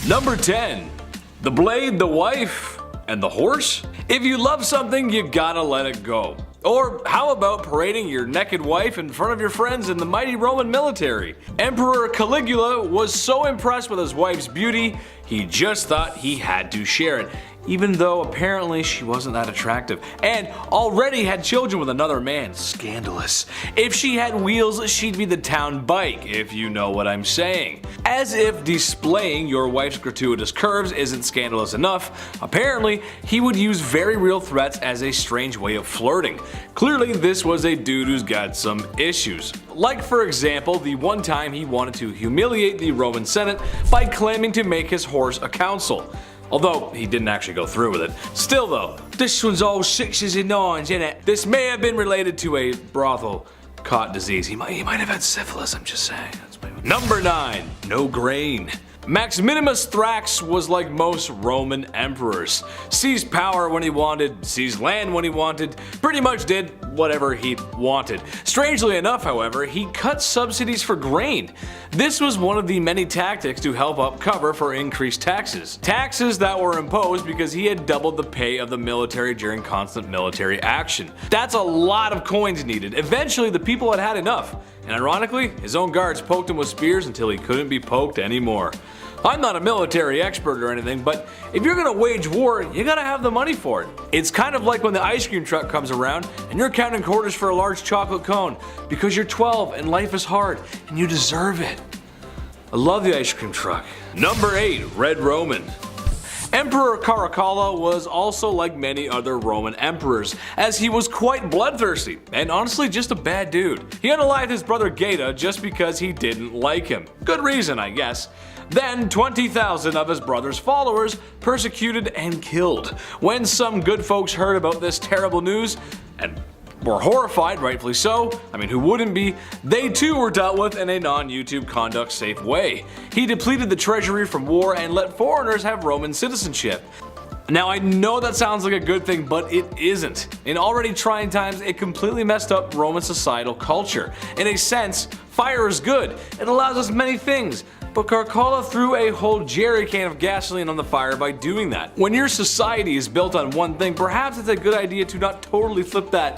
Number 10. The blade, the wife, and the horse? If you love something, you gotta let it go. Or how about parading your naked wife in front of your friends in the mighty Roman military? Emperor Caligula was so impressed with his wife's beauty, he just thought he had to share it, even though apparently she wasn't that attractive, and already had children with another man. Scandalous. If she had wheels, she'd be the town bike, if you know what I'm saying. As if displaying your wife's gratuitous curves isn't scandalous enough, apparently he would use very real threats as a strange way of flirting. Clearly this was a dude who's got some issues. Like for example, the one time he wanted to humiliate the Roman Senate by claiming to make his horse a consul. Although he didn't actually go through with it. Still though, this one's all sixes and nines, isn't it? This may have been related to a brothel caught disease. He might have had syphilis, I'm just saying. Number 9. No grain. Maximus Thrax was like most Roman emperors. Seized power when he wanted, seized land when he wanted, pretty much did whatever he wanted. Strangely enough, however, he cut subsidies for grain. This was one of the many tactics to help up cover for increased taxes. Taxes that were imposed because he had doubled the pay of the military during constant military action. That's a lot of coins needed. Eventually the people had had enough. And ironically, his own guards poked him with spears until he couldn't be poked anymore. I'm not a military expert or anything, but if you're gonna wage war, you gotta have the money for it. It's kind of like when the ice cream truck comes around and you're counting quarters for a large chocolate cone because you're 12 and life is hard and you deserve it. I love the ice cream truck. Number 8. Red Roman. Emperor Caracalla was also like many other Roman emperors, as he was quite bloodthirsty and honestly just a bad dude. He unalived his brother Gaeta just because he didn't like him. Good reason, I guess. Then 20,000 of his brother's followers persecuted and killed. When some good folks heard about this terrible news, and were horrified, rightfully so, I mean who wouldn't be, they too were dealt with in a non-YouTube conduct safe way. He depleted the treasury from war and let foreigners have Roman citizenship. Now I know that sounds like a good thing, but it isn't. In already trying times, it completely messed up Roman societal culture. In a sense, fire is good. It allows us many things. But Caracalla threw a whole jerry can of gasoline on the fire by doing that. When your society is built on one thing, perhaps it's a good idea to not totally flip that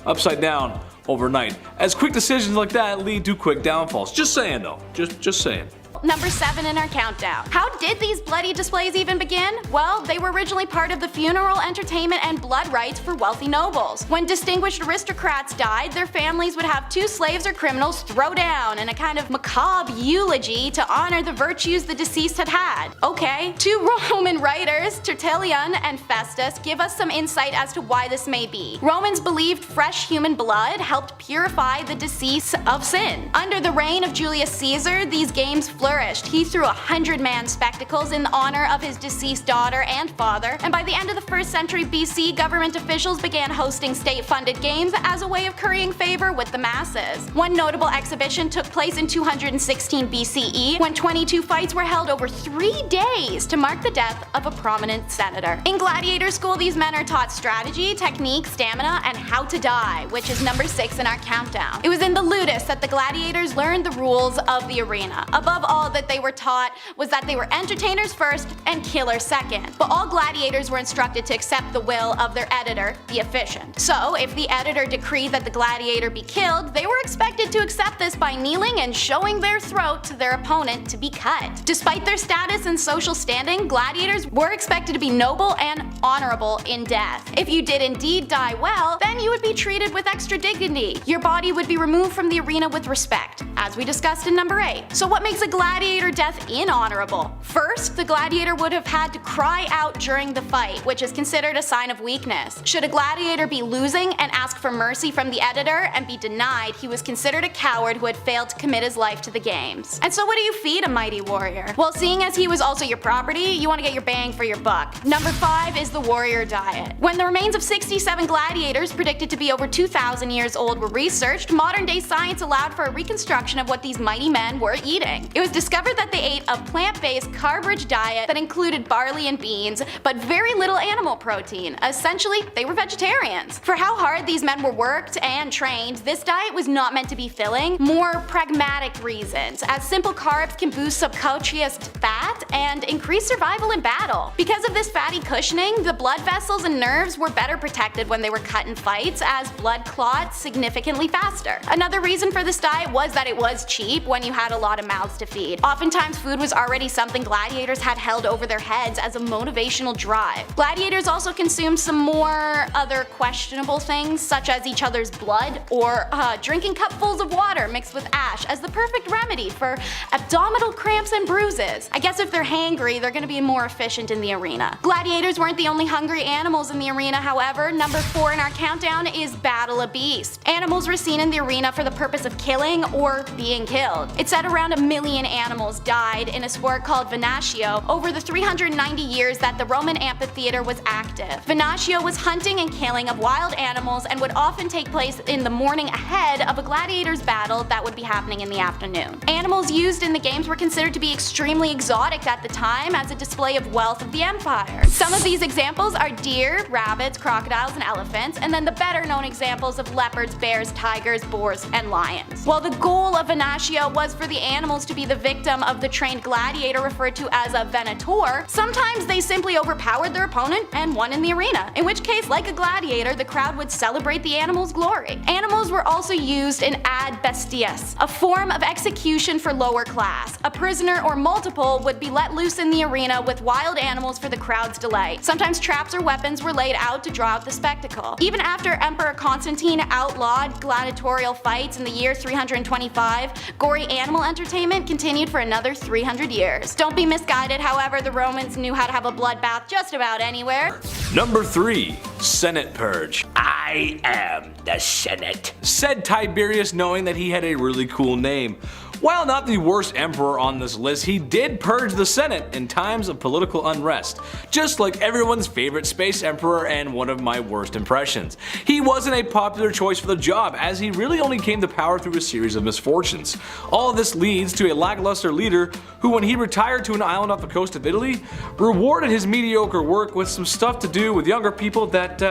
upside down overnight, as quick decisions like that lead to quick downfalls. Just saying though, just saying. Number 7 in our countdown. How did these bloody displays even begin? Well, they were originally part of the funeral, entertainment, and blood rites for wealthy nobles. When distinguished aristocrats died, their families would have 2 slaves or criminals throw down in a kind of macabre eulogy to honor the virtues the deceased had had. Okay, 2 Roman writers, Tertullian and Festus, give us some insight as to why this may be. Romans believed fresh human blood helped purify the deceased of sin. Under the reign of Julius Caesar, these games flourished. He threw 100-man spectacles in honor of his deceased daughter and father, and by the end of the 1st century BC, government officials began hosting state-funded games as a way of currying favor with the masses. One notable exhibition took place in 216 BCE, when 22 fights were held over 3 days to mark the death of a prominent senator. In Gladiator school, these men are taught strategy, technique, stamina, and how to die, which is number 6 in our countdown. It was in the Ludus that the gladiators learned the rules of the arena. Above all that they were taught was that they were entertainers first and killers second. But all gladiators were instructed to accept the will of their editor, the officiant. So if the editor decreed that the gladiator be killed, they were expected to accept this by kneeling and showing their throat to their opponent to be cut. Despite their status and social standing, gladiators were expected to be noble and honorable in death. If you did indeed die well, then you would be treated with extra dignity. Your body would be removed from the arena with respect, as we discussed in number 8. So what makes a gladiator death inhonorable? First, the gladiator would have had to cry out during the fight, which is considered a sign of weakness. Should a gladiator be losing and ask for mercy from the editor and be denied, he was considered a coward who had failed to commit his life to the games. And so what do you feed a mighty warrior? Well, seeing as he was also your property, you want to get your bang for your buck. Number 5 is the warrior diet. When the remains of 67 gladiators, predicted to be over 2,000 years old, were researched, modern day science allowed for a reconstruction of what these mighty men were eating. It was discovered that they ate a plant-based carb-rich diet that included barley and beans, but very little animal protein. Essentially, they were vegetarians. For how hard these men were worked and trained, this diet was not meant to be filling. More pragmatic reasons, as simple carbs can boost subcutaneous fat and increase survival in battle. Because of this fatty cushioning, the blood vessels and nerves were better protected when they were cut in fights, as blood clots significantly faster. Another reason for this diet was that it was cheap when you had a lot of mouths to feed. Oftentimes food was already something gladiators had held over their heads as a motivational drive. Gladiators also consumed some more other questionable things, such as each other's blood or drinking cupfuls of water mixed with ash as the perfect remedy for abdominal cramps and bruises. I guess if they're hangry, they're gonna be more efficient in the arena. Gladiators weren't the only hungry animals in the arena, however. Number 4 in our countdown is Battle of Beasts. Animals were seen in the arena for the purpose of killing or being killed. It said around 1 million animals died in a sport called Venatio over the 390 years that the Roman amphitheater was active. Venatio was hunting and killing of wild animals and would often take place in the morning ahead of a gladiator's battle that would be happening in the afternoon. Animals used in the games were considered to be extremely exotic at the time as a display of wealth of the empire. Some of these examples are deer, rabbits, crocodiles, and elephants, and then the better known examples of leopards, bears, tigers, boars, and lions. While the goal of Venatio was for the animals to be the victim of the trained gladiator referred to as a venator, sometimes they simply overpowered their opponent and won in the arena, in which case, like a gladiator, the crowd would celebrate the animal's glory. Animals were also used in ad bestias, a form of execution for lower class. A prisoner or multiple would be let loose in the arena with wild animals for the crowd's delight. Sometimes traps or weapons were laid out to draw out the spectacle. Even after Emperor Constantine outlawed gladiatorial fights in the year 325, gory animal entertainment continued for another 300 years. Don't be misguided, however, the Romans knew how to have a bloodbath just about anywhere. Number 3. Senate Purge. I am the Senate, said Tiberius, knowing that he had a really cool name. While not the worst emperor on this list, he did purge the Senate in times of political unrest, just like everyone's favorite space emperor and one of my worst impressions. He wasn't a popular choice for the job, as he really only came to power through a series of misfortunes. All of this leads to a lackluster leader who, when he retired to an island off the coast of Italy, rewarded his mediocre work with some stuff to do with younger people that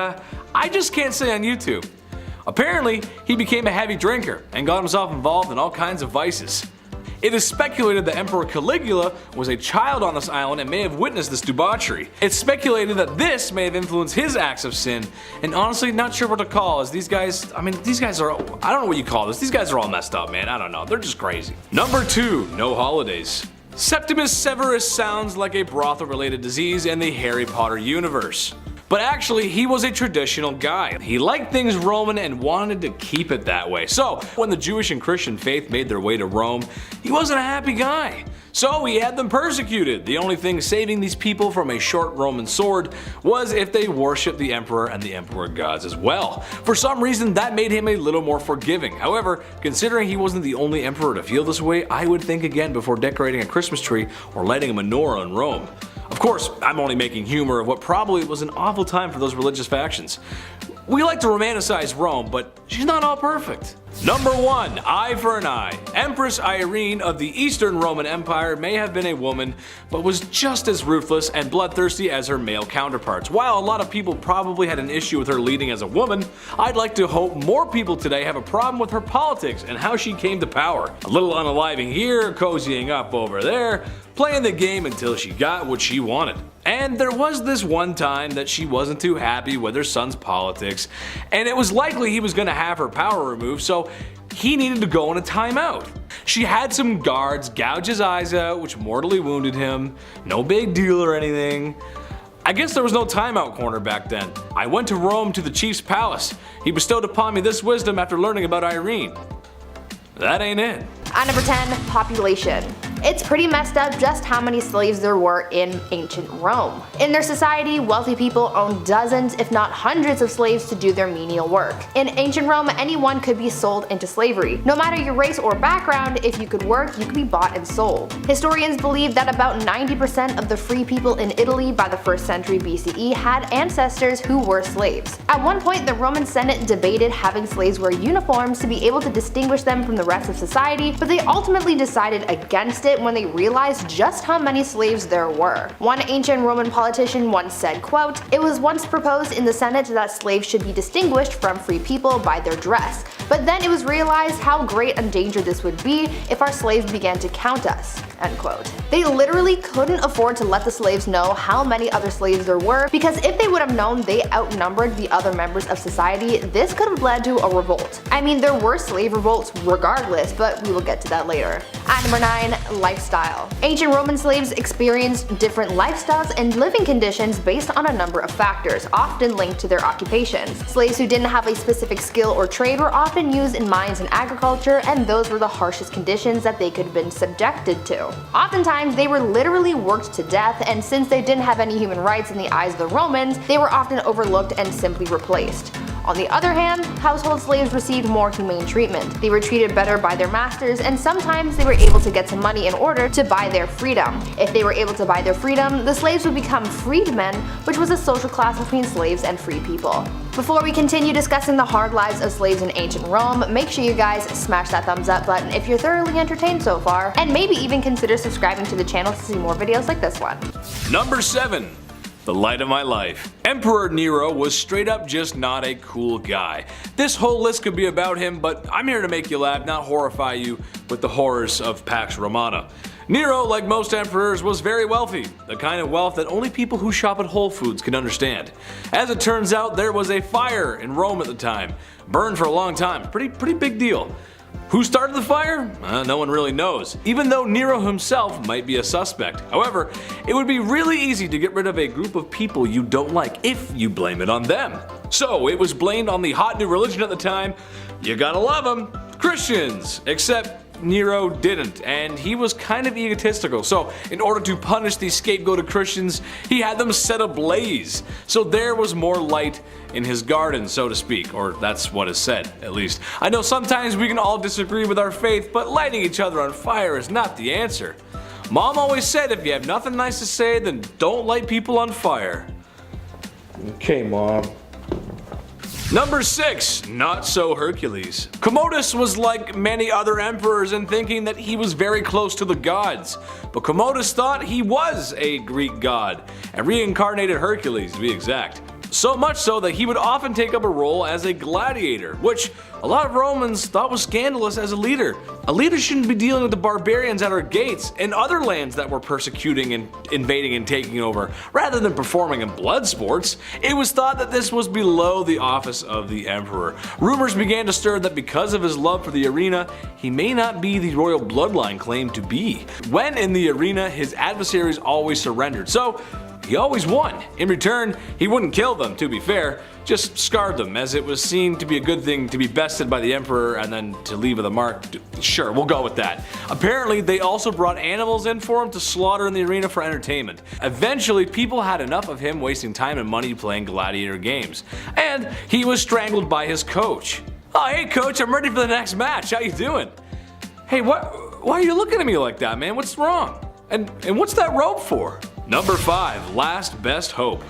I just can't say on YouTube. Apparently, he became a heavy drinker and got himself involved in all kinds of vices. It is speculated that Emperor Caligula was a child on this island and may have witnessed this debauchery. It's speculated that this may have influenced his acts of sin, and honestly not sure what to call, as these guys are, I don't know what you call this, these guys are all messed up, man, I don't know, they're just crazy. Number 2, no holidays. Septimus Severus sounds like a brothel-related disease in the Harry Potter universe. But actually, he was a traditional guy. He liked things Roman and wanted to keep it that way. So, when the Jewish and Christian faith made their way to Rome, he wasn't a happy guy. So he had them persecuted. The only thing saving these people from a short Roman sword was if they worshipped the emperor and the emperor gods as well. For some reason, that made him a little more forgiving. However, considering he wasn't the only emperor to feel this way, I would think again before decorating a Christmas tree or lighting a menorah in Rome. Of course, I'm only making humor of what probably was an awful time for those religious factions. We like to romanticize Rome, but she's not all perfect. Number 1, eye for an eye. Empress Irene of the Eastern Roman Empire may have been a woman, but was just as ruthless and bloodthirsty as her male counterparts. While a lot of people probably had an issue with her leading as a woman, I'd like to hope more people today have a problem with her politics and how she came to power. A little unaliving here, cozying up over there, playing the game until she got what she wanted. And there was this one time that she wasn't too happy with her son's politics, and it was likely he was going to have her power removed, so he needed to go on a timeout. She had some guards gouge his eyes out, which mortally wounded him. No big deal or anything. I guess there was no timeout corner back then. I went to Rome to the chief's palace. He bestowed upon me this wisdom after learning about Irene. That ain't it. At number 10, population. It's pretty messed up just how many slaves there were in ancient Rome. In their society, wealthy people owned dozens, if not hundreds of slaves to do their menial work. In ancient Rome, anyone could be sold into slavery. No matter your race or background, if you could work, you could be bought and sold. Historians believe that about 90% of the free people in Italy by the 1st century BCE had ancestors who were slaves. At one point, the Roman Senate debated having slaves wear uniforms to be able to distinguish them from the rest of society, but they ultimately decided against it it when they realized just how many slaves there were. One ancient Roman politician once said, quote, "It was once proposed in the Senate that slaves should be distinguished from free people by their dress, but then it was realized how great a danger this would be if our slaves began to count us." End quote. They literally couldn't afford to let the slaves know how many other slaves there were, because if they would have known they outnumbered the other members of society, this could have led to a revolt. I mean, there were slave revolts regardless, but we will get to that later. At number 9, lifestyle. Ancient Roman slaves experienced different lifestyles and living conditions based on a number of factors, often linked to their occupations. Slaves who didn't have a specific skill or trade were often used in mines and agriculture, and those were the harshest conditions that they could have been subjected to. Oftentimes, they were literally worked to death, and since they didn't have any human rights in the eyes of the Romans, they were often overlooked and simply replaced. On the other hand, household slaves received more humane treatment. They were treated better by their masters, and sometimes they were able to get some money in order to buy their freedom. If they were able to buy their freedom, the slaves would become freedmen, which was a social class between slaves and free people. Before we continue discussing the hard lives of slaves in ancient Rome, make sure you guys smash that thumbs up button if you're thoroughly entertained so far, and maybe even consider subscribing to the channel to see more videos like this one. Number 7. The light of my life. Emperor Nero was straight up just not a cool guy. This whole list could be about him, but I'm here to make you laugh, not horrify you with the horrors of Pax Romana. Nero, like most emperors, was very wealthy, the kind of wealth that only people who shop at Whole Foods can understand. As it turns out, there was a fire in Rome at the time. Burned for a long time, pretty big deal. Who started the fire? No one really knows, even though Nero himself might be a suspect. However, it would be really easy to get rid of a group of people you don't like if you blame it on them. So it was blamed on the hot new religion at the time. You gotta love them, Christians. Except Nero didn't, and he was kind of egotistical, so in order to punish these scapegoated Christians, he had them set ablaze. So there was more light in his garden, so to speak, or that's what is said, at least. I know sometimes we can all disagree with our faith, but lighting each other on fire is not the answer. Mom always said if you have nothing nice to say, then don't light people on fire. Okay, Mom. Number 6. Not so Hercules. Commodus was like many other emperors in thinking that he was very close to the gods, but Commodus thought he was a Greek god, a reincarnated Hercules to be exact. So much so that he would often take up a role as a gladiator, which a lot of Romans thought was scandalous as a leader. A leader shouldn't be dealing with the barbarians at our gates and other lands that were persecuting and invading and taking over, rather than performing in blood sports. It was thought that this was below the office of the emperor. Rumors began to stir that because of his love for the arena, he may not be the royal bloodline claimed to be. When in the arena, his adversaries always surrendered, so he always won. In return, he wouldn't kill them, to be fair, just scarred them, as it was seen to be a good thing to be bested by the emperor and then to leave with a mark. Sure, we'll go with that. Apparently, they also brought animals in for him to slaughter in the arena for entertainment. Eventually, people had enough of him wasting time and money playing gladiator games, and he was strangled by his coach. Oh, hey coach, I'm ready for the next match. How you doing? Hey, why are you looking at me like that, man? What's wrong? And what's that rope for? Number 5. Last best hope.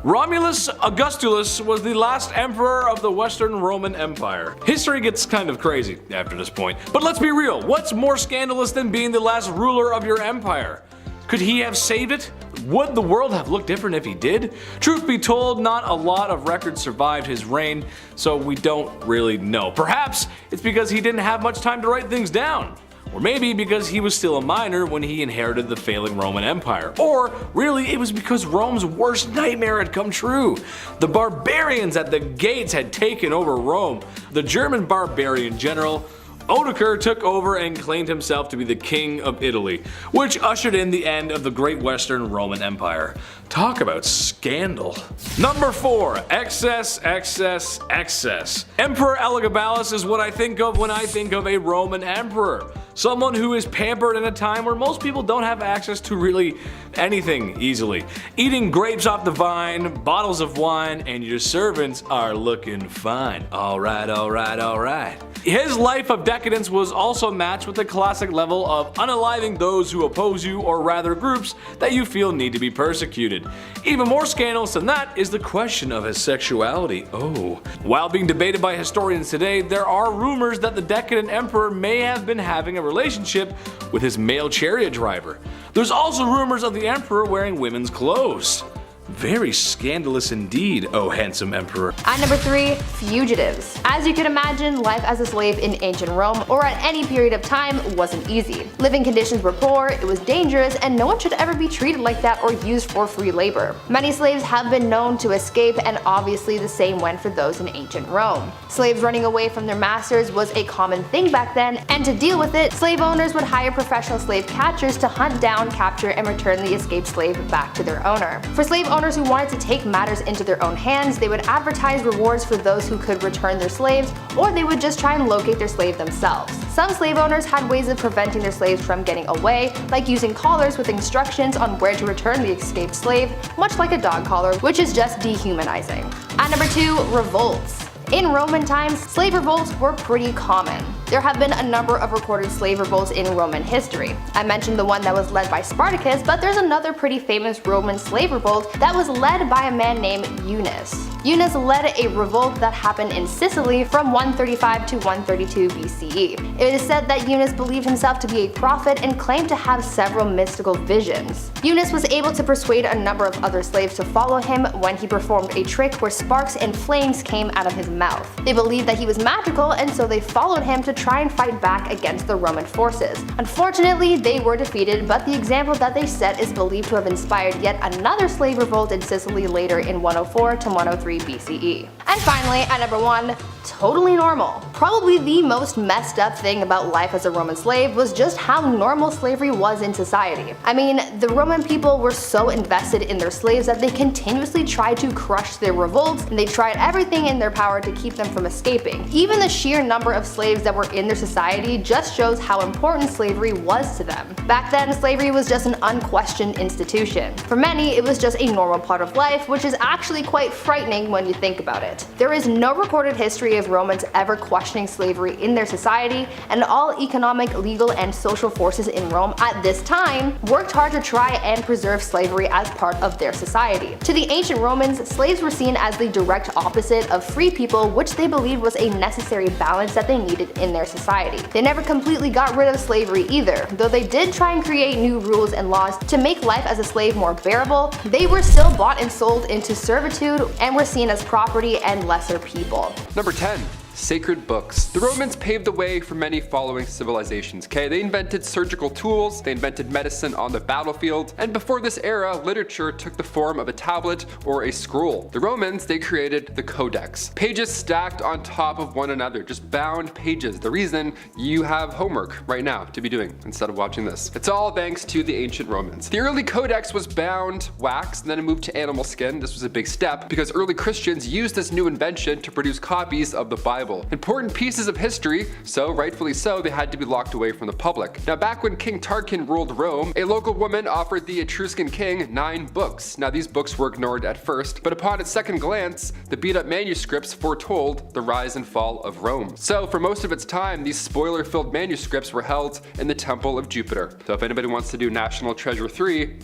Romulus Augustulus was the last emperor of the Western Roman Empire. History gets kind of crazy after this point, but let's be real, what's more scandalous than being the last ruler of your empire? Could he have saved it? Would the world have looked different if he did? Truth be told, not a lot of records survived his reign, so we don't really know. Perhaps it's because he didn't have much time to write things down. Or maybe because he was still a minor when he inherited the failing Roman Empire. Or really it was because Rome's worst nightmare had come true. The barbarians at the gates had taken over Rome. The German barbarian general Odoacer took over and claimed himself to be the king of Italy, which ushered in the end of the Great Western Roman Empire. Talk about scandal. Number 4. Excess, excess, excess. Emperor Elagabalus is what I think of when I think of a Roman emperor. Someone who is pampered in a time where most people don't have access to really anything easily. Eating grapes off the vine, bottles of wine, and your servants are looking fine. Alright, alright, alright. His life of decadence was also matched with the classic level of unaliving those who oppose you, or rather groups that you feel need to be persecuted. Even more scandalous than that is the question of his sexuality. Oh. While being debated by historians today, there are rumors that the decadent emperor may have been having a relationship with his male chariot driver. There's also rumors of the emperor wearing women's clothes. Very scandalous indeed, oh handsome emperor. At number 3, fugitives. As you can imagine, life as a slave in ancient Rome, or at any period of time, wasn't easy. Living conditions were poor, it was dangerous, and no one should ever be treated like that or used for free labor. Many slaves have been known to escape, and obviously the same went for those in ancient Rome. Slaves running away from their masters was a common thing back then, and to deal with it, slave owners would hire professional slave catchers to hunt down, capture, and return the escaped slave back to their owner. For slave owners who wanted to take matters into their own hands, they would advertise rewards for those who could return their slaves, or they would just try and locate their slave themselves. Some slave owners had ways of preventing their slaves from getting away, like using collars with instructions on where to return the escaped slave, much like a dog collar, which is just dehumanizing. At number 2, revolts. In Roman times, slave revolts were pretty common. There have been a number of recorded slave revolts in Roman history. I mentioned the one that was led by Spartacus, but there's another pretty famous Roman slave revolt that was led by a man named Eunice. Eunice led a revolt that happened in Sicily from 135 to 132 BCE. It is said that Eunice believed himself to be a prophet and claimed to have several mystical visions. Eunice was able to persuade a number of other slaves to follow him when he performed a trick where sparks and flames came out of his mouth. They believed that he was magical, and so they followed him to try and fight back against the Roman forces. Unfortunately, they were defeated, but the example that they set is believed to have inspired yet another slave revolt in Sicily later in 104 to 103 BCE. And finally, at number 1, totally normal. Probably the most messed up thing about life as a Roman slave was just how normal slavery was in society. I mean, the Roman people were so invested in their slaves that they continuously tried to crush their revolts, and they tried everything in their power to keep them from escaping. Even the sheer number of slaves that were in their society just shows how important slavery was to them. Back then, slavery was just an unquestioned institution. For many, it was just a normal part of life, which is actually quite frightening when you think about it. There is no recorded history of Romans ever questioning slavery in their society, and all economic, legal, and social forces in Rome at this time worked hard to try and preserve slavery as part of their society. To the ancient Romans, slaves were seen as the direct opposite of free people, which they believed was a necessary balance that they needed in their society. They never completely got rid of slavery either. Though they did try and create new rules and laws to make life as a slave more bearable, they were still bought and sold into servitude and were seen as property and lesser people. Number 10. Sacred books. The Romans paved the way for many following civilizations, okay? They invented surgical tools, they invented medicine on the battlefield, and before this era, literature took the form of a tablet or a scroll. The Romans, they created the Codex. Pages stacked on top of one another, just bound pages. The reason you have homework right now to be doing instead of watching this. It's all thanks to the ancient Romans. The early Codex was bound wax, and then it moved to animal skin. This was a big step because early Christians used this new invention to produce copies of the Bible. Important pieces of history, so rightfully so, they had to be locked away from the public. Now back when King Tarquin ruled Rome, a local woman offered the Etruscan king 9 books. Now these books were ignored at first, but upon a second glance, the beat up manuscripts foretold the rise and fall of Rome. So for most of its time, these spoiler-filled manuscripts were held in the Temple of Jupiter. So if anybody wants to do National Treasure 3,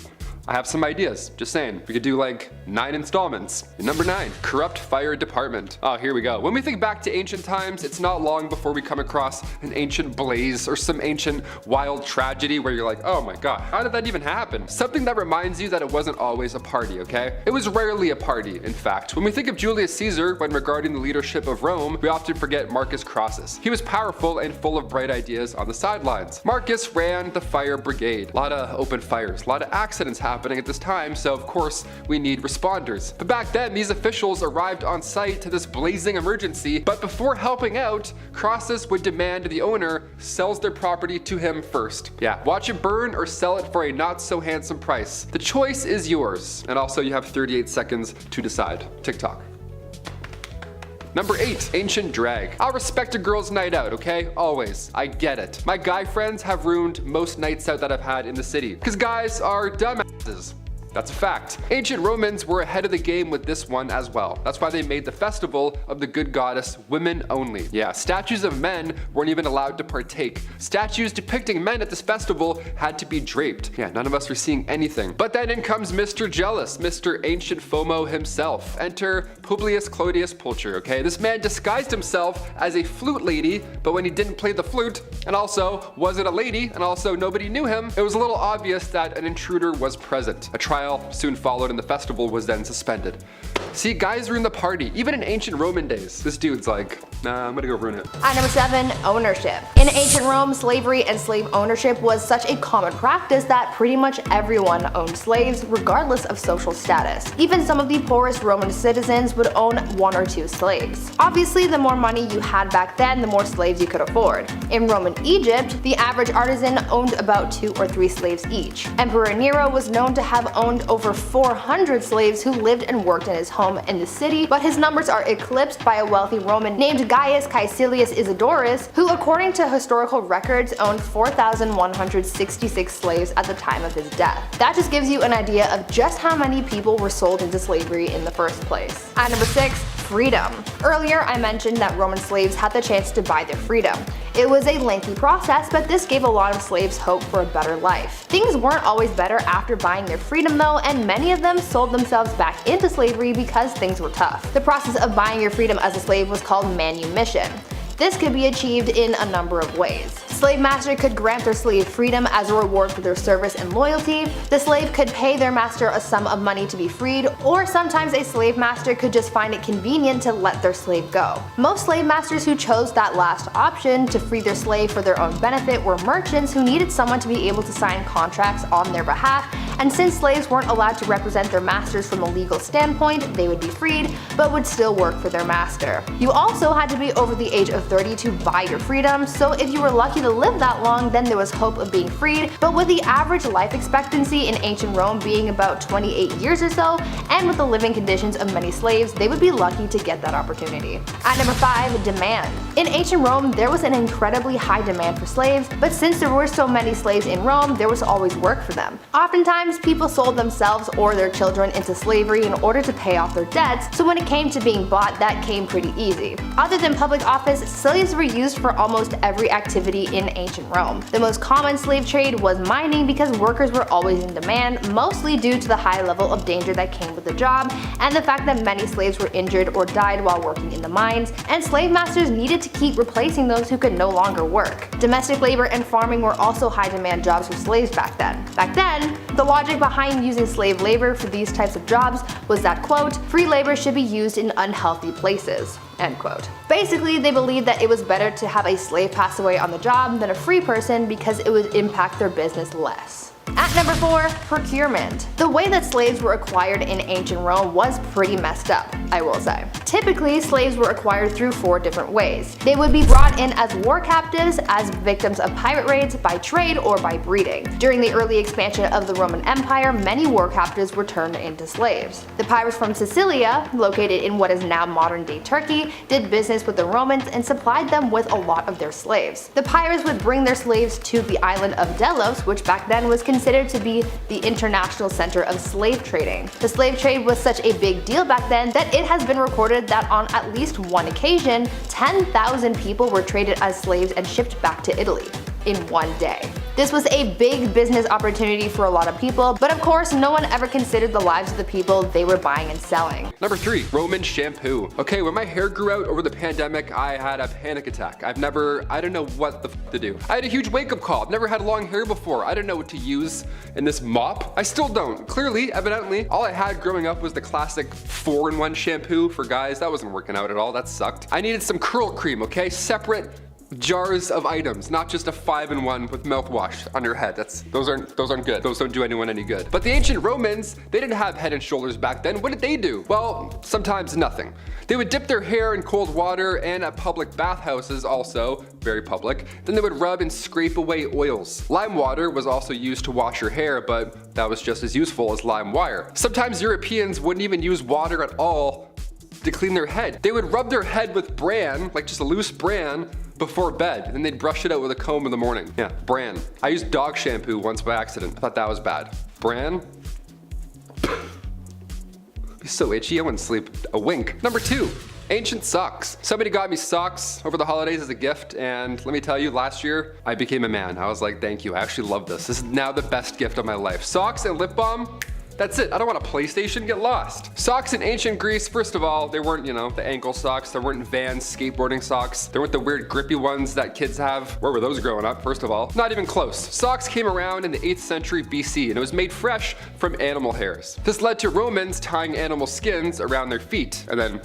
I have some ideas, just saying. We could do like 9 installments. And number 9, corrupt fire department. Oh, here we go. When we think back to ancient times, it's not long before we come across an ancient blaze or some ancient wild tragedy where you're like, oh my god, how did that even happen? Something that reminds you that it wasn't always a party, okay? It was rarely a party, in fact. When we think of Julius Caesar when regarding the leadership of Rome, we often forget Marcus Crassus. He was powerful and full of bright ideas on the sidelines. Marcus ran the fire brigade. A lot of open fires, a lot of accidents happening at this time, so of course we need responders. But back then, these officials arrived on site to this blazing emergency, but before helping out, Crassus would demand the owner sells their property to him first. Yeah, watch it burn or sell it for a not so handsome price. The choice is yours. And also you have 38 seconds to decide. TikTok. Number 8, ancient drag. I'll respect a girl's night out, okay? Always. I get it. My guy friends have ruined most nights out that I've had in the city, because guys are dumbasses. That's a fact. Ancient Romans were ahead of the game with this one as well. That's why they made the festival of the good goddess women only. Yeah, statues of men weren't even allowed to partake. Statues depicting men at this festival had to be draped. Yeah, none of us were seeing anything. But then in comes Mr. Jealous, Mr. Ancient FOMO himself. Enter Publius Clodius Pulcher, okay? This man disguised himself as a flute lady, but when he didn't play the flute, and also wasn't a lady, and also nobody knew him, it was a little obvious that an intruder was present. A trial soon followed and the festival was then suspended. See, guys ruin the party. Even in ancient Roman days, this dude's like, nah, I'm gonna go ruin it. At number 7, ownership. In ancient Rome, slavery and slave ownership was such a common practice that pretty much everyone owned slaves regardless of social status. Even some of the poorest Roman citizens would own 1 or 2 slaves. Obviously, the more money you had back then, the more slaves you could afford. In Roman Egypt, the average artisan owned about 2 or 3 slaves each. Emperor Nero was known to have owned over 400 slaves who lived and worked in his home in the city, but his numbers are eclipsed by a wealthy Roman named Gaius Caecilius Isidorus, who according to historical records owned 4,166 slaves at the time of his death. That just gives you an idea of just how many people were sold into slavery in the first place. At number 6, freedom. Earlier I mentioned that Roman slaves had the chance to buy their freedom. It was a lengthy process, but this gave a lot of slaves hope for a better life. Things weren't always better after buying their freedom though, and many of them sold themselves back into slavery because things were tough. The process of buying your freedom as a slave was called manumission. This could be achieved in a number of ways. Slave master could grant their slave freedom as a reward for their service and loyalty. The slave could pay their master a sum of money to be freed, or sometimes a slave master could just find it convenient to let their slave go. Most slave masters who chose that last option to free their slave for their own benefit were merchants who needed someone to be able to sign contracts on their behalf, and since slaves weren't allowed to represent their masters from a legal standpoint, they would be freed, but would still work for their master. You also had to be over the age of 30 to buy your freedom, so if you were lucky to live that long, then there was hope of being freed, but with the average life expectancy in ancient Rome being about 28 years or so, and with the living conditions of many slaves, they would be lucky to get that opportunity. At number 5, demand. In ancient Rome, there was an incredibly high demand for slaves, but since there were so many slaves in Rome, there was always work for them. Oftentimes, people sold themselves or their children into slavery in order to pay off their debts, so when it came to being bought, that came pretty easy. Other than public office, slaves were used for almost every activity in ancient Rome. The most common slave trade was mining because workers were always in demand, mostly due to the high level of danger that came with the job, and the fact that many slaves were injured or died while working in the mines, and slave masters needed to keep replacing those who could no longer work. Domestic labor and farming were also high demand jobs for slaves back then. Back then, the logic behind using slave labor for these types of jobs was that, quote, free labor should be used in unhealthy places, end quote. Basically, they believed that it was better to have a slave pass away on the job than a free person because it would impact their business less. At number 4, procurement. The way that slaves were acquired in ancient Rome was pretty messed up, I will say. Typically, slaves were acquired through 4 different ways. They would be brought in as war captives, as victims of pirate raids, by trade, or by breeding. During the early expansion of the Roman Empire, many war captives were turned into slaves. The pirates from Sicilia, located in what is now modern-day Turkey, did business with the Romans and supplied them with a lot of their slaves. The pirates would bring their slaves to the island of Delos, which back then was considered to be the international center of slave trading. The slave trade was such a big deal back then that it has been recorded that on at least one occasion, 10,000 people were traded as slaves and shipped back to Italy in one day. This was a big business opportunity for a lot of people, but of course no one ever considered the lives of the people they were buying and selling. Number 3, Roman shampoo. Okay, when my hair grew out over the pandemic, I had a panic attack. I don't know what the f to do. I had a huge wake-up call. I've never had long hair before. I don't know what to use in this mop. I still don't. Clearly, evidently, all I had growing up was the classic 4-in-1 shampoo for guys. That wasn't working out at all. That sucked. I needed some curl cream, okay? Separate jars of items, not just a 5-in-1 with mouthwash on your head. Those aren't good. Those don't do anyone any good. But the ancient Romans, they didn't have Head and Shoulders back then. What did they do? Well, sometimes nothing. They would dip their hair in cold water, and at public bathhouses also, very public, then they would rub and scrape away oils. Lime water was also used to wash your hair, but that was just as useful as lime wire. Sometimes Europeans wouldn't even use water at all to clean their head. They would rub their head with bran, like just a loose bran, before bed, and then they'd brush it out with a comb in the morning. Yeah, bran. I used dog shampoo once by accident. I thought that was bad. Bran? It'd be so itchy, I wouldn't sleep a wink. Number 2. Ancient socks. Somebody got me socks over the holidays as a gift, and let me tell you, last year, I became a man. I was like, thank you, I actually love this. This is now the best gift of my life. Socks and lip balm. That's it. I don't want a PlayStation, get lost. Socks in ancient Greece, first of all, they weren't, the ankle socks. There weren't Vans skateboarding socks. There weren't the weird grippy ones that kids have. Where were those growing up, first of all? Not even close. Socks came around in the 8th century BC, and it was made fresh from animal hairs. This led to Romans tying animal skins around their feet, and then,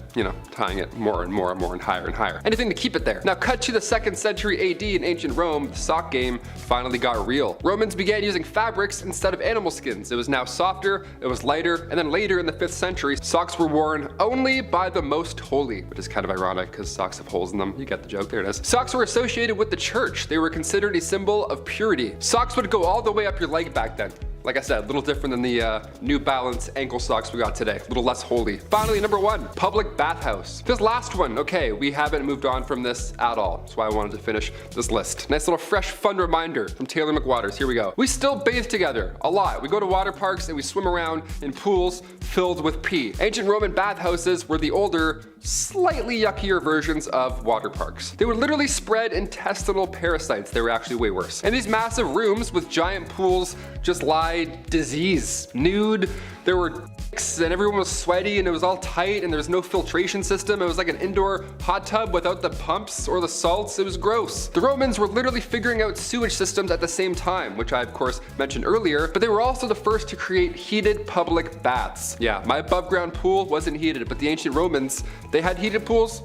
tying it more and more and more and higher. Anything to keep it there. Now cut to the 2nd century AD in ancient Rome, the sock game finally got real. Romans began using fabrics instead of animal skins. It was now softer, it was lighter, and then later in the 5th century, socks were worn only by the most holy, which is kind of ironic because socks have holes in them. You get the joke, there it is. Socks were associated with the church. They were considered a symbol of purity. Socks would go all the way up your leg back then. Like I said, a little different than the New Balance ankle socks we got today. A little less holy. Finally, number 1, public bathhouse. This last one, okay, we haven't moved on from this at all. That's why I wanted to finish this list. Nice little fresh, fun reminder from Taylor McWaters. Here we go. We still bathe together, a lot. We go to water parks and we swim around in pools filled with pee. Ancient Roman bathhouses were the older, slightly yuckier versions of water parks. They would literally spread intestinal parasites. They were actually way worse. And these massive rooms with giant pools just lie disease, nude. There were dicks and everyone was sweaty and it was all tight and there was no filtration system. It was like an indoor hot tub without the pumps or the salts. It was gross. The Romans were literally figuring out sewage systems at the same time, which I of course mentioned earlier, but they were also the first to create heated public baths. Yeah, my above ground pool wasn't heated, but the ancient Romans, they had heated pools.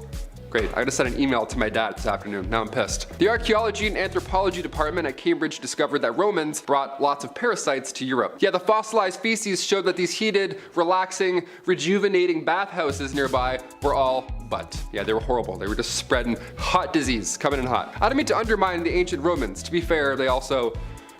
Great, I gotta send an email to my dad this afternoon, now I'm pissed. The archaeology and anthropology department at Cambridge discovered that Romans brought lots of parasites to Europe. Yeah, the fossilized feces showed that these heated, relaxing, rejuvenating bathhouses nearby were all but. Yeah, they were horrible. They were just spreading hot disease, coming in hot. I don't mean to undermine the ancient Romans. To be fair, they also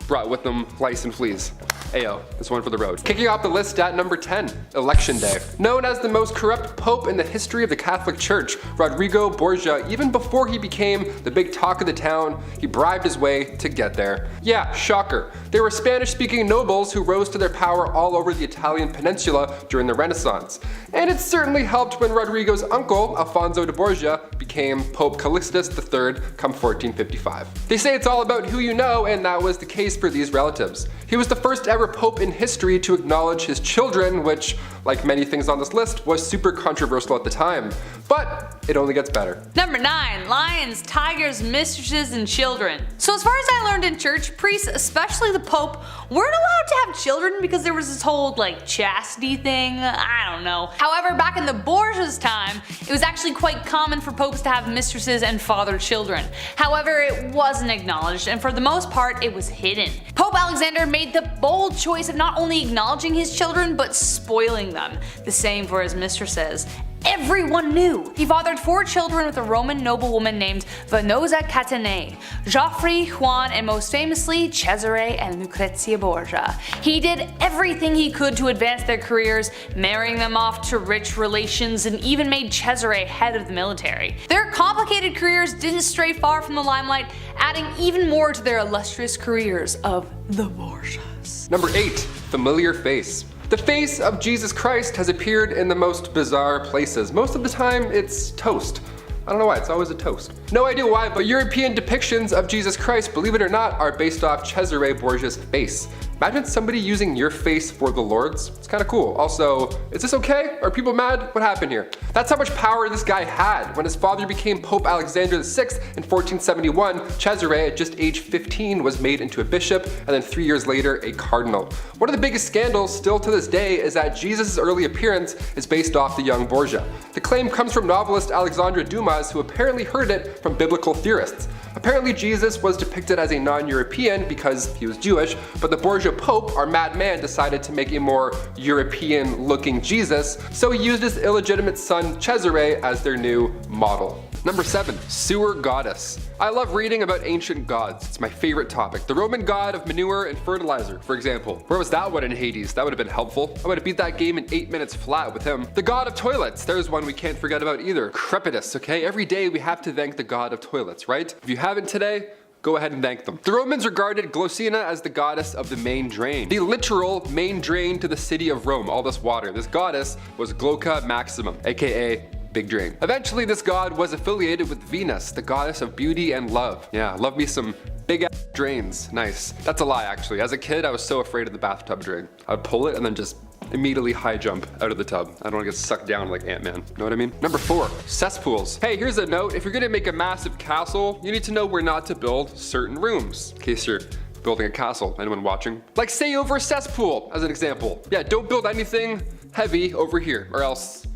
brought with them lice and fleas. Ayo, this one for the road. Kicking off the list at number 10, Election Day. Known as the most corrupt pope in the history of the Catholic Church, Rodrigo Borgia, even before he became the big talk of the town, he bribed his way to get there. Yeah, shocker. They were Spanish-speaking nobles who rose to their power all over the Italian peninsula during the Renaissance. And it certainly helped when Rodrigo's uncle, Alfonso de Borgia, became Pope Calixtus III come 1455. They say it's all about who you know, and that was the case for these relatives. He was the first ever pope in history to acknowledge his children, which, like many things on this list, was super controversial at the time. But it only gets better. Number 9, lions, tigers, mistresses, and children. So as far as I learned in church, priests, especially the Pope, weren't allowed to have children because there was this whole chastity thing. I don't know. However, back in the Borgia's time, it was actually quite common for popes to have mistresses and father children. However, it wasn't acknowledged, and for the most part, it was hidden. Pope Alexander made the bold choice of not only acknowledging his children, but spoiling them. The same for his mistresses. Everyone knew. He fathered 4 children with a Roman noblewoman named Venosa Catenae, Geoffrey, Juan, and most famously Cesare and Lucrezia Borgia. He did everything he could to advance their careers, marrying them off to rich relations, and even made Cesare head of the military. Their complicated careers didn't stray far from the limelight, adding even more to their illustrious careers of the Borgias. Number 8, familiar face. The face of Jesus Christ has appeared in the most bizarre places. Most of the time, it's toast. I don't know why, it's always a toast. No idea why, but European depictions of Jesus Christ, believe it or not, are based off Cesare Borgia's face. Imagine somebody using your face for the Lord's. It's kind of cool. Also, is this okay? Are people mad? What happened here? That's how much power this guy had. When his father became Pope Alexander VI in 1471, Cesare, at just age 15, was made into a bishop, and then 3 years later, a cardinal. One of the biggest scandals still to this day is that Jesus' early appearance is based off the young Borgia. The claim comes from novelist Alexandra Dumas, who apparently heard it from biblical theorists. Apparently Jesus was depicted as a non-European because he was Jewish, but the Borgia Pope, our madman, decided to make a more European-looking Jesus, so he used his illegitimate son Cesare as their new model. Number 7, sewer goddess. I love reading about ancient gods. It's my favorite topic. The Roman god of manure and fertilizer, for example. Where was that one in Hades? That would have been helpful. I would have beat that game in 8 minutes flat with him. The god of toilets. There's one we can't forget about either. Crepitus, okay? Every day we have to thank the god of toilets, right? If you haven't today, Go ahead and thank them. The Romans regarded Glossina as the goddess of the main drain. The literal main drain to the city of Rome, all this water. This goddess was Glauca Maximum, aka Big Drain. Eventually this god was affiliated with Venus, the goddess of beauty and love. Yeah, love me some big ass drains. Nice. That's a lie actually. As a kid I was so afraid of the bathtub drain. I would pull it and then just immediately high jump out of the tub. I don't want to get sucked down like Ant-Man. Know what I mean? Number 4, cesspools. Hey, here's a note. If you're gonna make a massive castle, you need to know where not to build certain rooms. In case you're building a castle, anyone watching? Like say over a cesspool, as an example. Yeah, don't build anything heavy over here, or else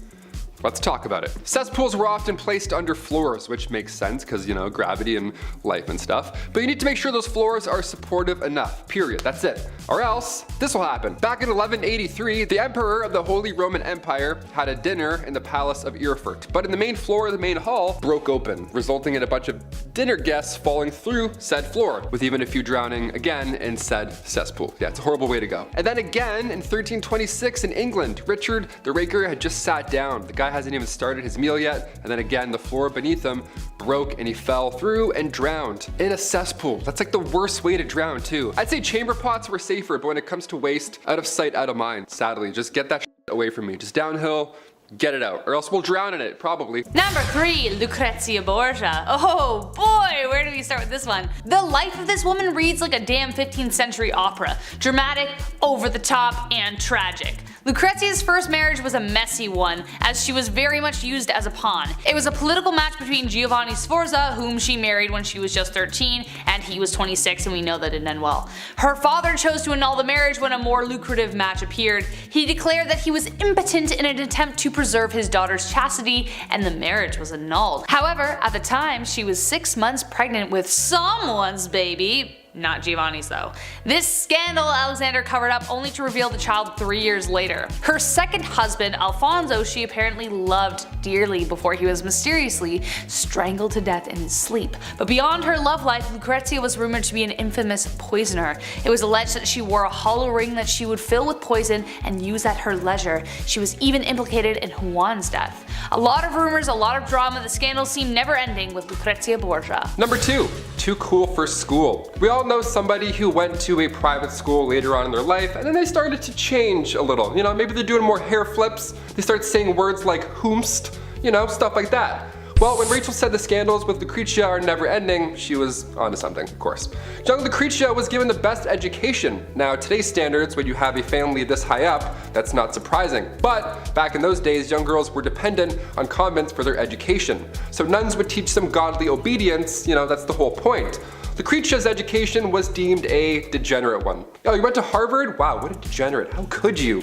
let's talk about it. Cesspools were often placed under floors, which makes sense because, you know, gravity and life and stuff. But you need to make sure those floors are supportive enough, period. That's it. Or else, this will happen. Back in 1183, the emperor of the Holy Roman Empire had a dinner in the palace of Erfurt. But in the main floor of the main hall broke open, resulting in a bunch of dinner guests falling through said floor, with even a few drowning again in said cesspool. Yeah, it's a horrible way to go. And then again in 1326 in England, Richard the Raker had just sat down. The guy hasn't even started his meal yet, and then again the floor beneath him broke and he fell through and drowned in a cesspool. That's like the worst way to drown too. I'd say chamber pots were safer, but when it comes to waste, out of sight, out of mind. Sadly, just get that away from me. Just downhill, get it out, or else we'll drown in it, probably. Number 3, Lucrezia Borgia. Oh boy, where do we start with this one? The life of this woman reads like a damn 15th century opera. Dramatic, over the top, and tragic. Lucrezia's first marriage was a messy one, as she was very much used as a pawn. It was a political match between Giovanni Sforza, whom she married when she was just 13, and he was 26, and we know that didn't end well. Her father chose to annul the marriage when a more lucrative match appeared. He declared that he was impotent in an attempt to preserve his daughter's chastity, and the marriage was annulled. However, at the time, she was 6 months pregnant with someone's baby. Not Giovanni's though. This scandal Alexander covered up only to reveal the child 3 years later. Her second husband, Alfonso, she apparently loved dearly before he was mysteriously strangled to death in his sleep. But beyond her love life, Lucrezia was rumored to be an infamous poisoner. It was alleged that she wore a hollow ring that she would fill with poison and use at her leisure. She was even implicated in Juan's death. A lot of rumors, a lot of drama, the scandal seemed never ending with Lucrezia Borgia. Number 2, too cool for school. We all know somebody who went to a private school later on in their life and then they started to change a little. You know, maybe they're doing more hair flips, they start saying words like whomst, you know, stuff like that. Well, when Rachel said the scandals with Lucrezia are never ending, she was onto something, of course. Young Lucrezia was given the best education. Now, today's standards, when you have a family this high up, that's not surprising. But back in those days, young girls were dependent on convents for their education. So nuns would teach them godly obedience, you know, that's the whole point. Lucrezia's education was deemed a degenerate one. Oh, you went to Harvard? Wow, what a degenerate. How could you?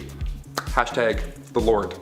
Hashtag the Lord.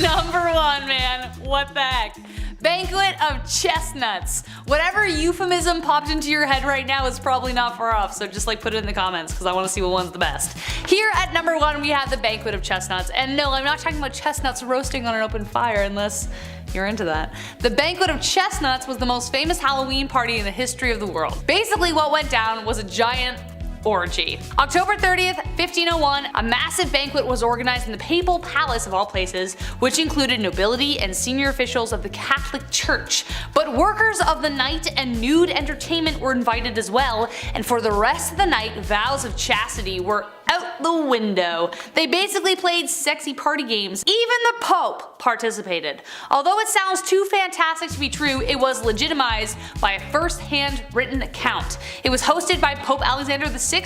Number 1, man. What the heck? Banquet of Chestnuts. Whatever euphemism popped into your head right now is probably not far off, so just like put it in the comments because I want to see what one's the best. Here at number 1 we have the Banquet of Chestnuts, and no, I'm not talking about chestnuts roasting on an open fire unless you're into that. The Banquet of Chestnuts was the most famous Halloween party in the history of the world. Basically what went down was a giant orgy. October 30th, 1501, a massive banquet was organized in the Papal Palace of all places, which included nobility and senior officials of the Catholic Church. But workers of the night and nude entertainment were invited as well, and for the rest of the night, vows of chastity were out the window. They basically played sexy party games. Even the Pope participated. Although it sounds too fantastic to be true, it was legitimized by a first-hand written account. It was hosted by Pope Alexander VI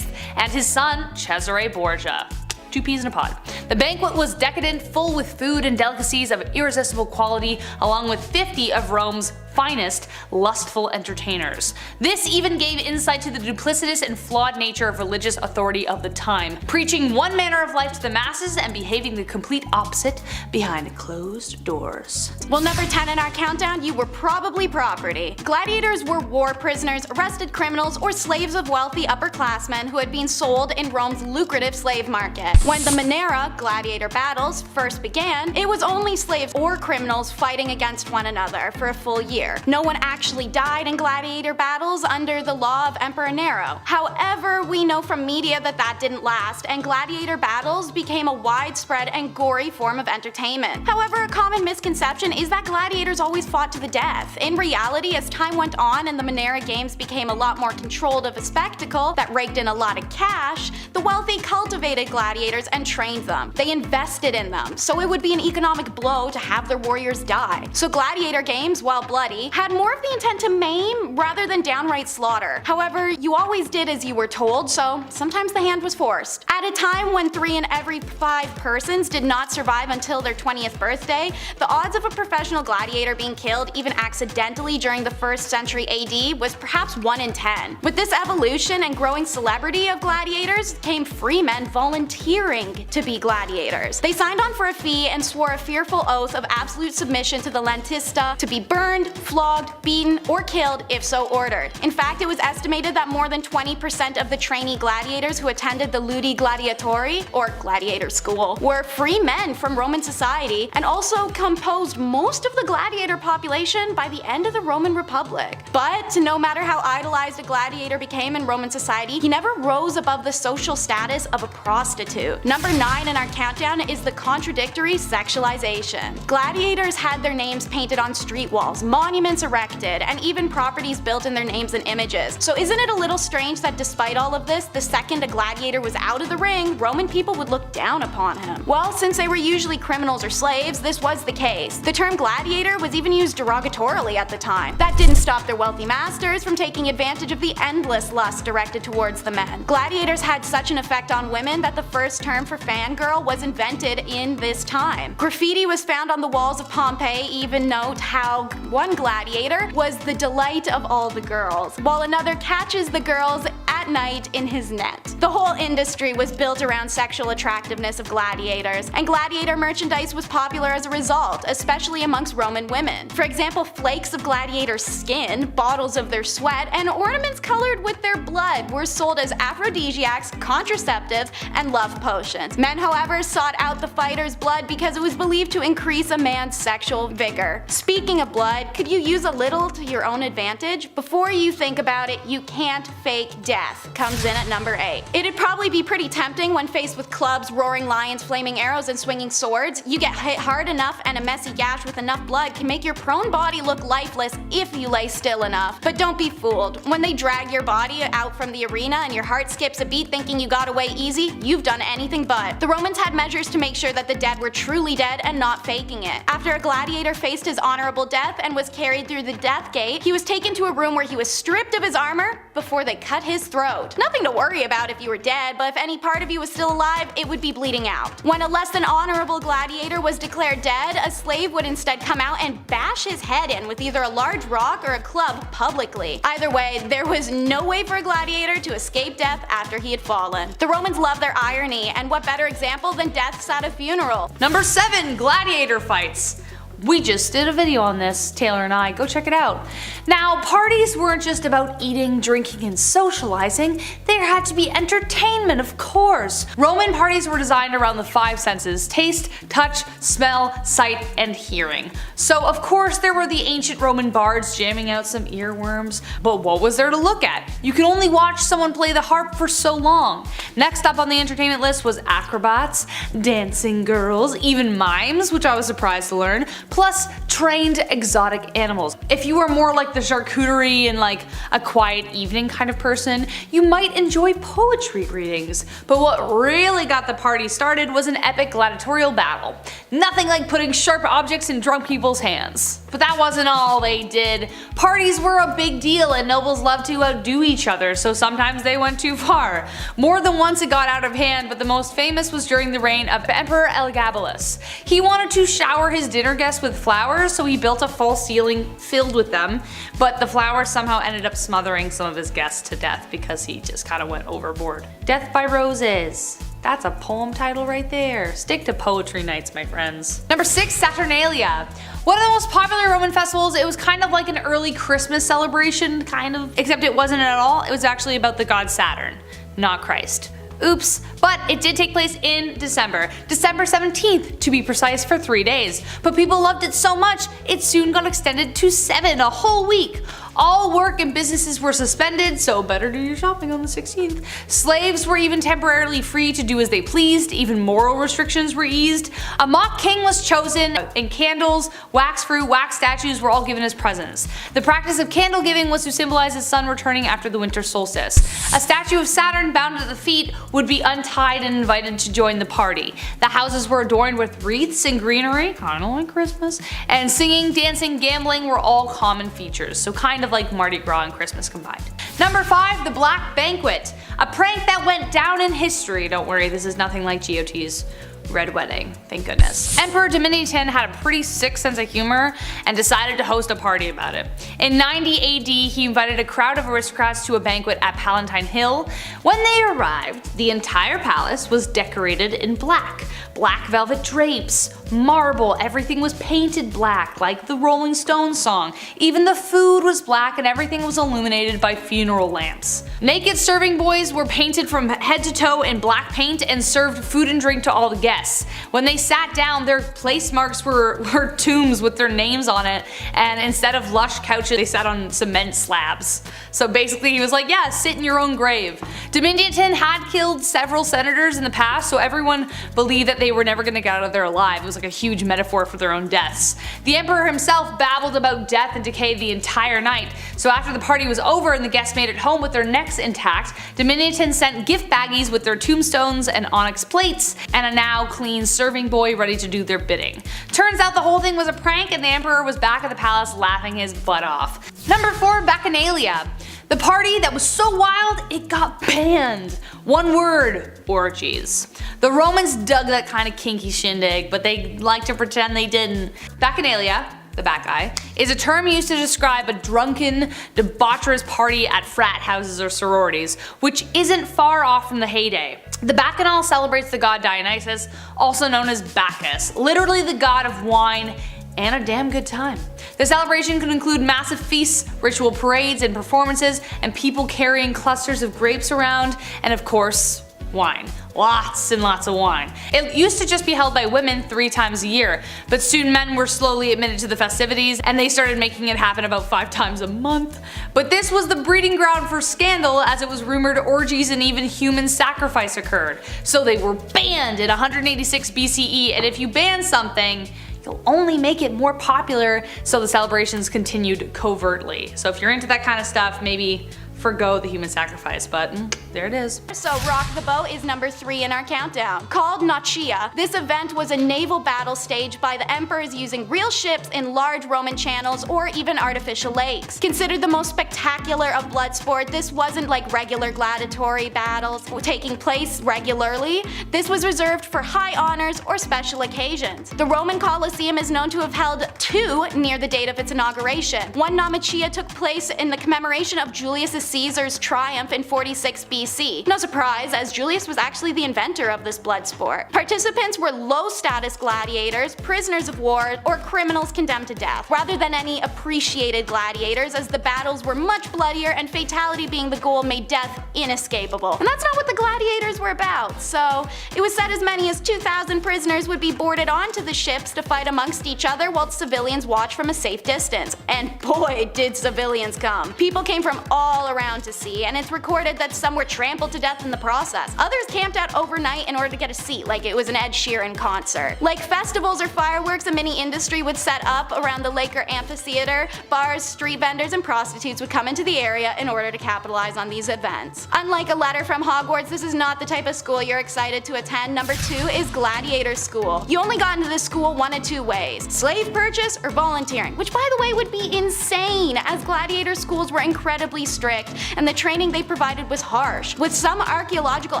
and his son Cesare Borgia. 2 peas in a pod. The banquet was decadent, full with food and delicacies of irresistible quality, along with 50 of Rome's finest lustful entertainers. This even gave insight to the duplicitous and flawed nature of religious authority of the time, preaching one manner of life to the masses and behaving the complete opposite behind closed doors. Well, number 10 in our countdown, you were probably property. Gladiators were war prisoners, arrested criminals, or slaves of wealthy upperclassmen who had been sold in Rome's lucrative slave market. When the Monera gladiator battles first began, it was only slaves or criminals fighting against one another for a full year. clear. No one actually died in gladiator battles under the law of Emperor Nero. However, we know from media that that didn't last, and gladiator battles became a widespread and gory form of entertainment. However, a common misconception is that gladiators always fought to the death. In reality, as time went on and the Monera Games became a lot more controlled of a spectacle that raked in a lot of cash, the wealthy cultivated gladiators and trained them. They invested in them, so it would be an economic blow to have their warriors die. So gladiator games, while bloody, had more of the intent to maim rather than downright slaughter. However, you always did as you were told, so sometimes the hand was forced. At a time when 3 in every 5 persons did not survive until their 20th birthday, the odds of a professional gladiator being killed even accidentally during the 1st century AD was perhaps 1 in 10. With this evolution and growing celebrity of gladiators came free men volunteering to be gladiators. They signed on for a fee and swore a fearful oath of absolute submission to the lentista, to be burned, flogged, beaten, or killed if so ordered. In fact, it was estimated that more than 20% of the trainee gladiators who attended the Ludi Gladiatori, or gladiator school, were free men from Roman society, and also composed most of the gladiator population by the end of the Roman Republic. But no matter how idolized a gladiator became in Roman society, he never rose above the social status of a prostitute. Number 9 in our countdown is the contradictory sexualization. Gladiators had their names painted on street walls, monuments erected, and even properties built in their names and images. So isn't it a little strange that despite all of this, the second a gladiator was out of the ring, Roman people would look down upon him? Well, since they were usually criminals or slaves, this was the case. The term gladiator was even used derogatorily at the time. That didn't stop their wealthy masters from taking advantage of the endless lust directed towards the men. Gladiators had such an effect on women that the first term for fangirl was invented in this time. Graffiti was found on the walls of Pompeii even note how one gladiator was the delight of all the girls, while another catches the girls at night in his net. The whole industry was built around sexual attractiveness of gladiators, and gladiator merchandise was popular as a result, especially amongst Roman women. For example, flakes of gladiator skin, bottles of their sweat, and ornaments colored with their blood were sold as aphrodisiacs, contraceptives, and love potions. Men, however, sought out the fighter's blood because it was believed to increase a man's sexual vigor. Speaking of blood, could you use a little to your own advantage? Before you think about it, you can't fake death comes in at number 8. It'd probably be pretty tempting when faced with clubs, roaring lions, flaming arrows, and swinging swords. You get hit hard enough and a messy gash with enough blood can make your prone body look lifeless if you lay still enough. But don't be fooled. When they drag your body out from the arena and your heart skips a beat thinking you got away easy, you've done anything but. The Romans had measures to make sure that the dead were truly dead and not faking it. After a gladiator faced his honorable death and was carried through the death gate, he was taken to a room where he was stripped of his armor before they cut his throat. Nothing to worry about if you were dead, but if any part of you was still alive, it would be bleeding out. When a less than honorable gladiator was declared dead, a slave would instead come out and bash his head in with either a large rock or a club publicly. Either way, there was no way for a gladiator to escape death after he had fallen. The Romans loved their irony, and what better example than deaths at a funeral? Number 7, gladiator fights. We just did a video on this, Taylor and I, go check it out. Now, parties weren't just about eating, drinking, and socializing, there had to be entertainment, of course. Roman parties were designed around the 5 senses: taste, touch, smell, sight, and hearing. So of course there were the ancient Roman bards jamming out some earworms, but what was there to look at? You could only watch someone play the harp for so long. Next up on the entertainment list was acrobats, dancing girls, even mimes, which I was surprised to learn, plus trained exotic animals. If you were more like the charcuterie and like a quiet evening kind of person, you might enjoy poetry readings. But what really got the party started was an epic gladiatorial battle. Nothing like putting sharp objects in drunk people's hands. But that wasn't all they did. Parties were a big deal and nobles loved to outdo each other, so sometimes they went too far. More than once it got out of hand, but the most famous was during the reign of Emperor Elagabalus. He wanted to shower his dinner guests with flowers, so he built a false ceiling filled with them, but the flowers somehow ended up smothering some of his guests to death because he just kind of went overboard. Death by Roses. That's a poem title right there. Stick to poetry nights, my friends. Number 6, Saturnalia. One of the most popular Roman festivals. It was kind of like an early Christmas celebration, kind of, except it wasn't at all. It was actually about the god Saturn, not Christ. Oops, but it did take place in December 17th to be precise, for 3 days. But people loved it so much, it soon got extended to 7, a whole week. All work and businesses were suspended, so better do your shopping on the 16th. Slaves were even temporarily free to do as they pleased, even moral restrictions were eased. A mock king was chosen, and candles, wax fruit, wax statues were all given as presents. The practice of candle giving was to symbolize the sun returning after the winter solstice. A statue of Saturn bound at the feet would be untied and invited to join the party. The houses were adorned with wreaths and greenery, kinda like Christmas, and singing, dancing, gambling were all common features, so kind of like Mardi Gras and Christmas combined. Number 5, the Black Banquet. A prank that went down in history. Don't worry, this is nothing like GOT's Red Wedding, thank goodness. Emperor Domitian had a pretty sick sense of humor and decided to host a party about it. In 90 AD, he invited a crowd of aristocrats to a banquet at Palatine Hill. When they arrived, the entire palace was decorated in black. Black velvet drapes, marble, everything was painted black, like the Rolling Stones song. Even the food was black and everything was illuminated by funeral lamps. Naked serving boys were painted from head to toe in black paint and served food and drink to all the guests. When they sat down, their place marks were tombs with their names on it, and instead of lush couches, they sat on cement slabs. So basically he was like, yeah, sit in your own grave. Domitian had killed several senators in the past, so everyone believed that they were never going to get out of there alive. It was like a huge metaphor for their own deaths. The emperor himself babbled about death and decay the entire night, so after the party was over and the guests made it home with their necks intact, Domitian sent gift baggies with their tombstones and onyx plates, and a now clean serving boy ready to do their bidding. Turns out the whole thing was a prank and the emperor was back at the palace laughing his butt off. Number 4, Bacchanalia. The party that was so wild, it got banned. One word, orgies. The Romans dug that kind of kinky shindig, but they like to pretend they didn't. Bacchanalia, the back guy, is a term used to describe a drunken, debaucherous party at frat houses or sororities, which isn't far off from the heyday. The Bacchanal celebrates the god Dionysus, also known as Bacchus, literally the god of wine and a damn good time. The celebration could include massive feasts, ritual parades and performances, and people carrying clusters of grapes around, and of course, wine. Lots and lots of wine. It used to just be held by women 3 times a year, but soon men were slowly admitted to the festivities and they started making it happen about 5 times a month. But this was the breeding ground for scandal, as it was rumored orgies and even human sacrifice occurred. So they were banned in 186 BCE, and if you ban something, you'll only make it more popular, so the celebrations continued covertly. So if you're into that kind of stuff, maybe forgo the human sacrifice, but there it is. So Rock the Boat is number 3 in our countdown. Called Nautria, this event was a naval battle staged by the emperors using real ships in large Roman channels or even artificial lakes. Considered the most spectacular of blood sport, this wasn't like regular gladiatory battles taking place regularly. This was reserved for high honors or special occasions. The Roman Colosseum is known to have held 2 near the date of its inauguration. One Naumachia took place in the commemoration of Julius Caesar's triumph in 46 BC. No surprise, as Julius was actually the inventor of this blood sport. Participants were low-status gladiators, prisoners of war, or criminals condemned to death, rather than any appreciated gladiators, as the battles were much bloodier and fatality being the goal made death inescapable. And that's not what the gladiators were about, so it was said as many as 2,000 prisoners would be boarded onto the ships to fight amongst each other while civilians watched from a safe distance. And boy, did civilians come. People came from all around to see, and it's recorded that some were trampled to death in the process. Others camped out overnight in order to get a seat, like it was an Ed Sheeran concert. Like festivals or fireworks, a mini industry would set up around the Laker Amphitheater. Bars, street vendors, and prostitutes would come into the area in order to capitalize on these events. Unlike a letter from Hogwarts, this is not the type of school you're excited to attend. Number 2 is Gladiator School. You only got into this school one of 2 ways: slave purchase or volunteering, which by the way would be insane, as gladiator schools were incredibly strict and the training they provided was harsh, with some archaeological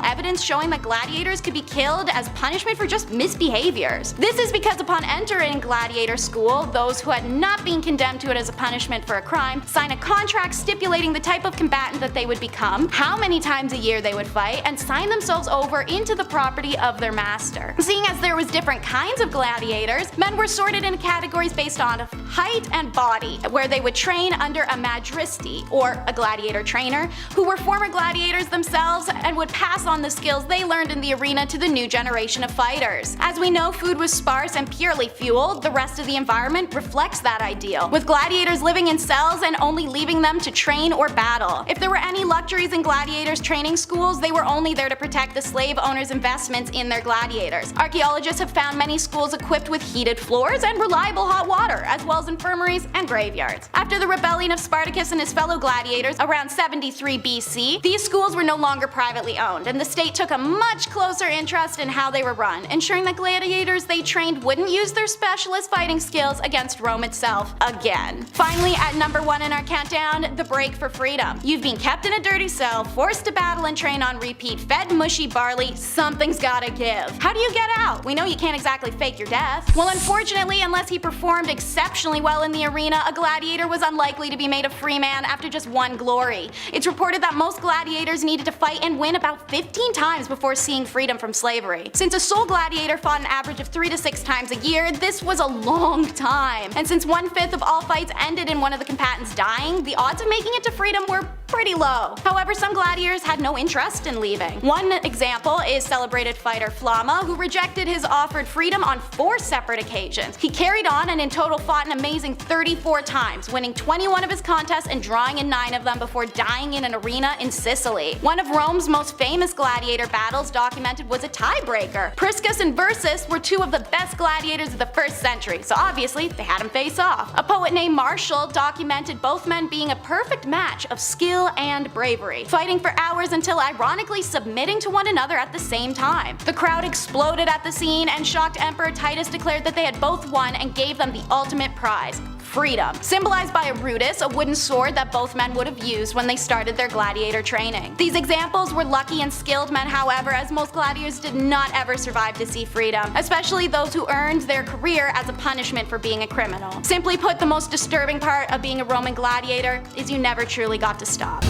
evidence showing that gladiators could be killed as punishment for just misbehaviors. This is because upon entering gladiator school, those who had not been condemned to it as a punishment for a crime sign a contract stipulating the type of combatant that they would become, how many times a year they would fight, and sign themselves over into the property of their master. Seeing as there was different kinds of gladiators, men were sorted into categories based on height and body, where they would train under a magistri, or a gladiator gladiator trainer, who were former gladiators themselves and would pass on the skills they learned in the arena to the new generation of fighters. As we know, food was sparse and purely fueled. The rest of the environment reflects that ideal, with gladiators living in cells and only leaving them to train or battle. If there were any luxuries in gladiators' training schools, they were only there to protect the slave owners' investments in their gladiators. Archaeologists have found many schools equipped with heated floors and reliable hot water, as well as infirmaries and graveyards. After the rebellion of Spartacus and his fellow gladiators around 73 BC, these schools were no longer privately owned, and the state took a much closer interest in how they were run, ensuring that gladiators they trained wouldn't use their specialist fighting skills against Rome itself again. Finally, at number 1 in our countdown, the break for freedom. You've been kept in a dirty cell, forced to battle and train on repeat, fed mushy barley, something's gotta give. How do you get out? We know you can't exactly fake your death. Well, unfortunately, unless he performed exceptionally well in the arena, a gladiator was unlikely to be made a free man after just one glory. It's reported that most gladiators needed to fight and win about 15 times before seeing freedom from slavery. Since a sole gladiator fought an average of 3 to 6 times a year, this was a long time. And since 1/5 of all fights ended in one of the combatants dying, the odds of making it to freedom were pretty low. However, some gladiators had no interest in leaving. One example is celebrated fighter Flama, who rejected his offered freedom on 4 separate occasions. He carried on and in total fought an amazing 34 times, winning 21 of his contests and drawing in 9 of them before dying in an arena in Sicily. One of Rome's most famous gladiator battles documented was a tiebreaker. Priscus and Versus were 2 of the best gladiators of the 1st century, so obviously they had them face off. A poet named Martial documented both men being a perfect match of skill and bravery, fighting for hours until ironically submitting to one another at the same time. The crowd exploded at the scene, and shocked Emperor Titus declared that they had both won and gave them the ultimate prize: freedom, symbolized by a rudis, a wooden sword that both men would have used when they started their gladiator training. These examples were lucky and skilled men, however, as most gladiators did not ever survive to see freedom, especially those who earned their career as a punishment for being a criminal. Simply put, the most disturbing part of being a Roman gladiator is you never truly got to stop.